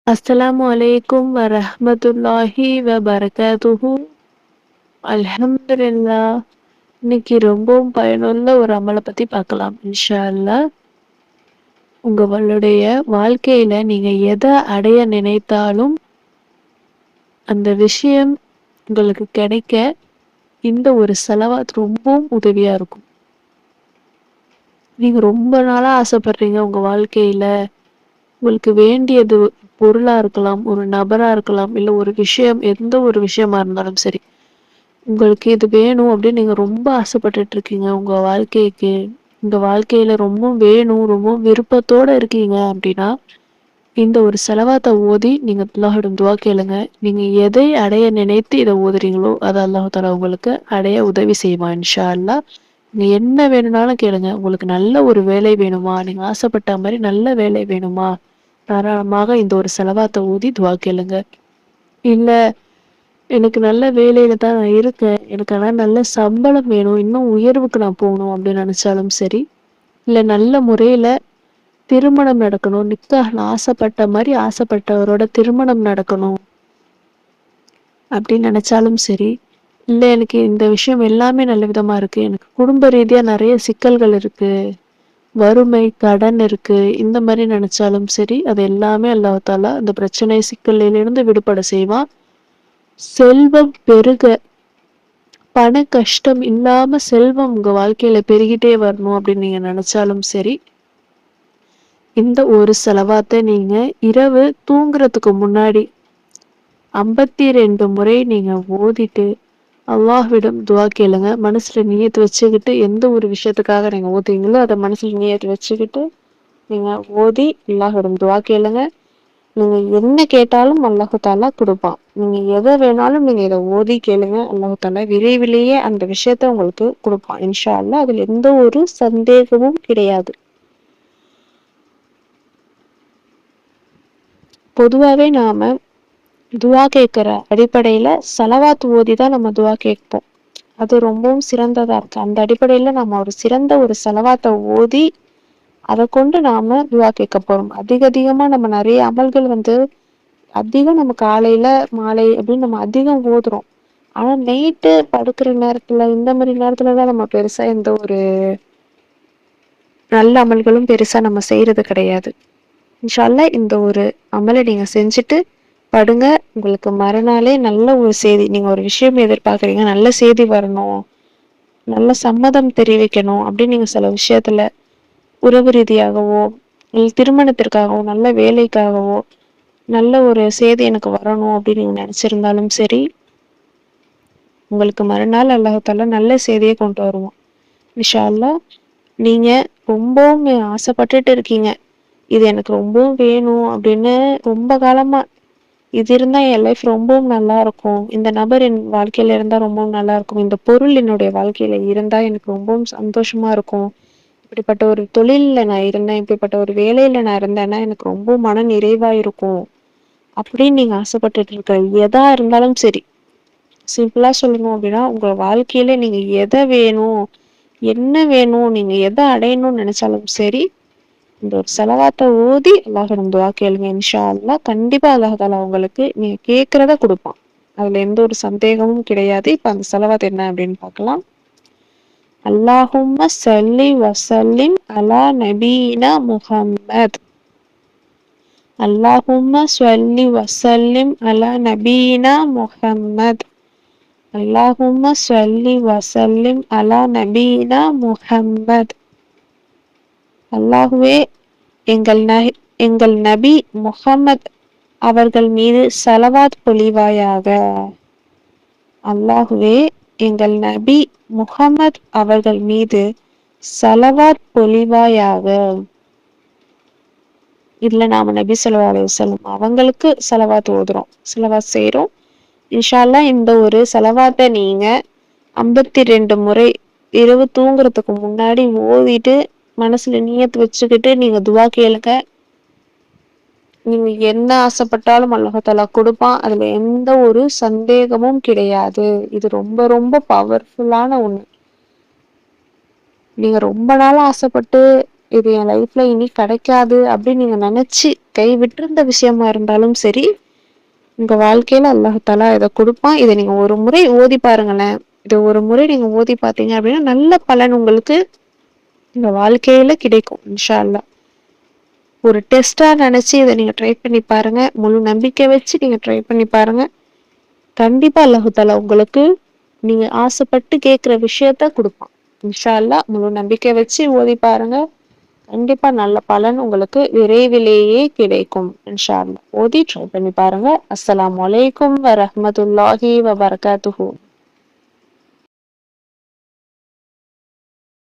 அஸ்ஸலாமு அலைக்கும் வரஹ்மத்துல்லாஹி வபரகாத்துஹு. அல்ஹம்துலில்லாஹ். இன்னைக்கு ரொம்பவும் பயனுள்ள ஒரு அமலை பத்தி பார்க்கலாம் இன்ஷா அல்லாஹ். உங்களுடைய வாழ்க்கையில நீங்க எதை அடைய நினைத்தாலும் அந்த விஷயம் உங்களுக்கு கிடைக்க இந்த ஒரு செலவாத் ரொம்பவும் உதவியா இருக்கும். நீங்க ரொம்ப நாளா ஆசைப்படுறீங்க உங்க வாழ்க்கையில உங்களுக்கு வேண்டியது பொருளா இருக்கலாம், ஒரு நபரா இருக்கலாம், இல்ல ஒரு விஷயம், எந்த ஒரு விஷயமா இருந்தாலும் சரி. உங்களுக்கு இது வேணும் அப்படின்னு நீங்க ரொம்ப ஆசைப்பட்டுட்டு இருக்கீங்க உங்க வாழ்க்கைக்கு. உங்க வாழ்க்கையில ரொம்ப வேணும், ரொம்ப விருப்பத்தோட இருக்கீங்க அப்படின்னா, இந்த ஒரு செலவாத்த ஓதி நீங்க அல்லாஹ்விடம் துஆ கேளுங்க. நீங்க எதை அடைய நினைத்து இத ஓதுறீங்களோ, அத அல்லாஹ் தஆலா உங்களுக்கு அடைய உதவி செய்வான் இன்ஷா அல்லாஹ். நீங்க என்ன வேணும்னாலும் கேளுங்க. உங்களுக்கு நல்ல ஒரு வேலை வேணுமா? நீங்க ஆசைப்பட்ட மாரி நல்ல வேலை வேணுமா? தாராளமாக இந்த ஒரு செலவாத்த ஓதி துஆ கேளுங்க. இல்ல எனக்கு நல்ல வேலையில தான் நான் இருக்கேன். எனக்கு ஆனா நல்ல சம்பளம் வேணும். இன்னும் உயர்வுக்கு நான் போணும் அப்படின்னு நெனச்சாலும் சரி, இல்ல நல்ல முறையில திருமணம் நடக்கணும். நிக்காஹ் நான் ஆசைப்பட்ட மாரி ஆசைப்பட்டவரோட திருமணம் நடக்கணும் அப்படின்னு நெனச்சாலும் சரி, இல்ல எனக்கு இந்த விஷயம் எல்லாமே நல்ல விதமா இருக்கு. எனக்கு குடும்ப ரீதியா நெறைய சிக்கல்கள் இருக்கு. வறுமை, கடன் இருக்கு. இந்த மாரி நெனச்சாலும் சரி, அது எல்லாமே அல்லாஹ் தஆலா அந்த பிரச்சனை, சிக்கலிலிருந்து விடுபட செய்வான். செல்வம் பெருக, பண கஷ்டம் இல்லாம செல்வம் உங்க வாழ்க்கையில பெருகிட்டே வரணும் அப்படின்னு நீங்க நெனச்சாலும் சரி, இந்த ஒரு செலவாத்த நீங்க இரவு தூங்குறதுக்கு முன்னாடி 52 முறை நீங்க ஓதிட்டு, அல்லாஹ்விடம் துஆ கேளுங்க. மனசுல நியத் வச்சுக்கிட்டு, எந்த ஒரு விஷயத்துக்காக நீங்க ஓதுறீங்களோ, அத மனசுல நியத் வச்சுக்கிட்டு, நீங்க ஓதி அல்லாஹ்விடம் துஆ கேளுங்க. நீங்க என்ன கேட்டாலும் அல்லாஹ் தஆலா குடுப்பான். நீங்க எத வேணாலும் நீங்க இத ஓதி கேளுங்க. அல்லாஹ் தஆலா விரைவிலேயே அந்த விஷயத்த உங்களுக்கு குடுப்பான். இன்ஷா அல்லாஹ். அதுல எந்த ஒரு சந்தேகமும் கிடையாது. பொதுவாவே நாம துஆ கேட்கிற அடிப்படையில ஸலவாத் ஓதி தான் நம்ம துஆ கேட்போம். அது ரொம்பவும் சிறந்ததா இருக்கு. அந்த அடிப்படையில நம்ம ஒரு சிறந்த ஒரு ஸலவாத்த ஓதி, அத கொண்டு நாம துஆ கேட்க போறோம். அதிகமா நம்ம நெறைய அமல்கள் அதிகம் நம்ம காலையில, மாலை அப்படின்னு நம்ம அதிகம் ஓதுறோம். ஆனா நைட்டு படுக்கிற நேரத்துல, இந்த மாரி நேரத்துல தான் நம்ம பெருசா எந்த ஒரு நல்ல அமல்களும் பெருசா நம்ம செய்றது கிடையாது. இன்ஷா அல்லாஹ் இந்த ஒரு அமல நீங்க செஞ்சுட்டு படுங்க. உங்களுக்கு மறுநாளே நல்ல ஒரு செய்தி. நீங்க ஒரு விஷயம் எதிர்பார்க்குறீங்க, நல்ல செய்தி வரணும், நல்ல சம்மதம் தெரிவிக்கணும் அப்படின்னு நீங்க சில விஷயத்துல உறவு ரீதியாகவோ, இல்ல திருமணத்திற்காகவோ, நல்ல வேலைக்காகவோ, நல்ல ஒரு செய்தி எனக்கு வரணும் அப்படின்னு நீங்க நெனச்சிருந்தாலும் சரி, உங்களுக்கு மறுநாள் அல்லாஹ் தஆலா நல்ல செய்திய கொண்டு வருவான். இன்ஷா அல்லாஹ். நீங்க ரொம்பவும் ஆசைப்பட்டுட்டு இருக்கீங்க. இது எனக்கு ரொம்பவும் வேணும் அப்படின்னு ரொம்ப காலமா, இது இருந்தா என் லைஃப் ரொம்பவும் நல்லா இருக்கும். இந்த நபர் என் வாழ்க்கையில இருந்தா ரொம்பவும் நல்லா இருக்கும். இந்த பொருள் என்னுடைய வாழ்க்கையில இருந்தா எனக்கு ரொம்பவும் சந்தோஷமா இருக்கும். இப்படிப்பட்ட ஒரு தொழில்ல நான் இருந்தேன், இப்படிப்பட்ட ஒரு வேலையில நான் இருந்தேன்னா எனக்கு ரொம்ப மன நிறைவா இருக்கும். அப்படின்னு நீங்க ஆசைப்பட்டுட்டு இருக்க எதா இருந்தாலும் சரி, சிம்பிளா சொல்லணும் அப்படின்னா, உங்க வாழ்க்கையில நீங்க எத வேணும், என்ன வேணும், நீங்க எத அடையணும்னு நெனச்சாலும் சரி, இந்த ஒரு ஸலவாத்த ஓதி அல்லாஹ்விடம் துஆ கேளுங்க. இன்ஷா அல்லாஹ். கண்டிப்பா அல்லாஹ் தஆலா உங்களுக்கு நீங்க கேட்கிறத குடுப்பான். அதுல எந்த ஒரு சந்தேகமும் கிடையாது. இப்ப அந்த ஸலவாத் என்ன அப்படின்னு பார்க்கலாம். அல்லாஹும்ம ஸல்லி வஸல்லிம் அலா நபியினா முஹம்மத். அல்லாஹும்ம ஸல்லி வஸல்லிம் அலா நபியினா முஹம்மத். அல்லாஹும்ம ஸல்லி வஸல்லிம் அலா நபியினா முஹம்மத். அல்லாஹ்வே எங்கள் நபி முஹம்மத் அவர்கள் மீது ஸலவாத் பொழிவாயாக. அல்லாஹ்வே எங்கள் நபி முஹம்மத் அவர்கள் மீது ஸலவாத் பொழிவாயாக. இதுல நாம நபி ஸல்லல்லாஹு அலைஹி வஸல்லம் அவங்களுக்கு ஸலவாத் ஓதுறோம், ஸலவாத் செய்றோம். இன்ஷா அல்லாஹ். இந்த ஒரு ஸலவாத்த நீங்க 52 முறை இரவு தூங்குறதுக்கு முன்னாடி ஓதிட்டு, மனசுல நியத் வச்சுக்கிட்டு நீங்க துஆ கேளுங்க. நீங்க என்ன ஆசைப்பட்டாலும் அல்லாஹ் தஆலா குடுப்பான். அதுல எந்த ஒரு சந்தேகமும் கிடையாது. இது ரொம்ப ரொம்ப பவர்ஃபுல்லான ஒண்ணு. நீங்க ரொம்ப நாளா ஆசைப்பட்டு இது என் லைஃப்ல இனி கிடைக்காது அப்படின்னு நீங்க நினைச்சு கை விட்டிருந்த விஷயமா இருந்தாலும் சரி, உங்க வாழ்க்கையில அல்லாஹ் இதை கொடுப்பான். இதை நீங்க ஒரு முறை ஓதி பாருங்களேன். இதை ஒரு முறை நீங்க ஓதி பார்த்தீங்க அப்படின்னா நல்ல பலன் உங்களுக்கு உங்க வாழ்க்கையில கிடைக்கும் இன்ஷா அல்லாஹ். ஒரு டெஸ்டா நினைச்சு இதை நீங்க ட்ரை பண்ணி பாருங்க. முழு நம்பிக்கை வச்சு நீங்க ட்ரை பண்ணி பாருங்க. கண்டிப்பா அல்லாஹ் உங்களுக்கு நீங்க ஆசைப்பட்டு கேட்கிற விஷயத்த கொடுப்பான் இன்ஷா அல்லாஹ். முழு நம்பிக்கை வச்சு ஓதி பாருங்க. கண்டிப்பா நல்ல பலன் உங்களுக்கு விரைவிலேயே கிடைக்கும் இன்ஷா அல்லாஹ். ஓதி ட்ரை பண்ணி பாருங்க. அஸ்ஸலாமு அலைக்கும் வரஹ்மத்துல்லாஹி வபரகாத்துஹு.